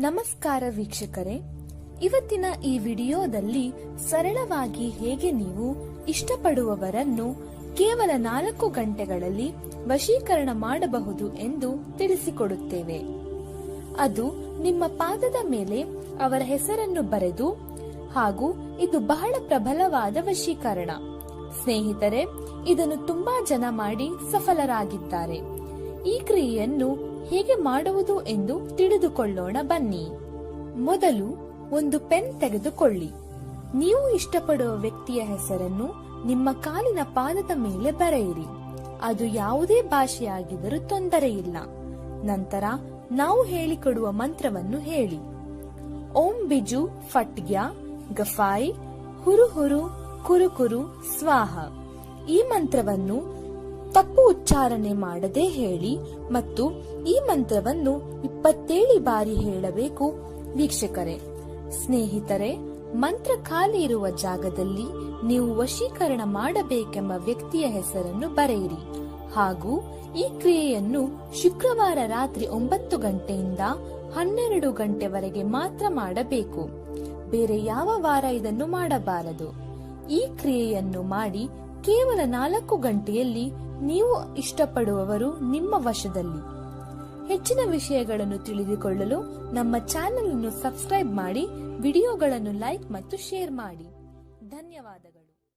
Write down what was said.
ನಮಸ್ಕಾರ ವೀಕ್ಷಕರೇ, ಇವತ್ತಿನ ಈ ವಿಡಿಯೋದಲ್ಲಿ ಸರಳವಾಗಿ ಹೇಗೆ ನೀವು ಇಷ್ಟಪಡುವವರನ್ನು ಕೇವಲ 4 ಗಂಟೆಗಳಲ್ಲಿ ವಶೀಕರಣ ಮಾಡಬಹುದು ಎಂದು ತಿಳಿಸಿಕೊಡುತ್ತೇವೆ. ಅದು ನಿಮ್ಮ ಪಾದದ ಮೇಲೆ ಅವರ ಹೆಸರನ್ನು ಬರೆದು, ಹಾಗೂ ಇದು ಬಹಳ ಪ್ರಬಲವಾದ ವಶೀಕರಣ. ಸ್ನೇಹಿತರೆ, ಇದನ್ನು ತುಂಬಾ ಜನ ಮಾಡಿ ಸಫಲರಾಗಿದ್ದಾರೆ. ಈ ಕ್ರಿಯೆಯನ್ನು ಹೇಗೆ ಮಾಡುವುದು ಎಂದು ತಿಳಿದುಕೊಳ್ಳೋಣ ಬನ್ನಿ. ಮೊದಲು ಒಂದು ಪೆನ್ ತೆಗೆದುಕೊಳ್ಳಿ. ನೀವು ಇಷ್ಟಪಡುವ ವ್ಯಕ್ತಿಯ ಹೆಸರನ್ನು ನಿಮ್ಮ ಕಾಲಿನ ಪಾದದ ಮೇಲೆ ಬರೆಯಿರಿ. ಅದು ಯಾವುದೇ ಭಾಷೆಯಾಗಿದ್ದರೂ ತೊಂದರೆ ಇಲ್ಲ. ನಂತರ ನಾವು ಹೇಳಿಕೊಡುವ ಮಂತ್ರವನ್ನು ಹೇಳಿ. ಓಂ ಬಿಜು ಫಟ್ಗ್ಯಾ ಗಫಾಯಿ ಹುರು ಹುರು ಕುರು ಕುರು ಸ್ವಾಹ. ಈ ಮಂತ್ರವನ್ನು ತಪ್ಪು ಉಚ್ಚಾರಣೆ ಮಾಡದೆ ಹೇಳಿ ಮತ್ತು ಈ ಮಂತ್ರವನ್ನು 27 ಬಾರಿ ಹೇಳಬೇಕು. ವೀಕ್ಷಕರೇ, ಸ್ನೇಹಿತರೆ, ಮಂತ್ರ ಖಾಲಿ ಇರುವ ಜಾಗದಲ್ಲಿ ನೀವು ವಶೀಕರಣ ಮಾಡಬೇಕೆಂಬ ವ್ಯಕ್ತಿಯ ಹೆಸರನ್ನು ಬರೆಯಿರಿ. ಹಾಗೂ ಈ ಕ್ರಿಯೆಯನ್ನು ಶುಕ್ರವಾರ ರಾತ್ರಿ 9 ಗಂಟೆಯಿಂದ 12 ಗಂಟೆವರೆಗೆ ಮಾತ್ರ ಮಾಡಬೇಕು. ಬೇರೆ ಯಾವ ವಾರ ಇದನ್ನು ಮಾಡಬಾರದು. ಈ ಕ್ರಿಯೆಯನ್ನು ಮಾಡಿ ಕೇವಲ 4 ಗಂಟೆಯಲ್ಲಿ ನೀವು ಇಷ್ಟಪಡುವವರು ನಿಮ್ಮ ವಶದಲ್ಲಿ. ಹೆಚ್ಚಿನ ವಿಷಯಗಳನ್ನು ತಿಳಿದುಕೊಳ್ಳಲು ನಮ್ಮ ಚಾನೆಲ್ ಅನ್ನು ಸಬ್ಸ್ಕ್ರೈಬ್ ಮಾಡಿ, ವಿಡಿಯೋಗಳನ್ನು ಲೈಕ್ ಮತ್ತು ಶೇರ್ ಮಾಡಿ. ಧನ್ಯವಾದಗಳು.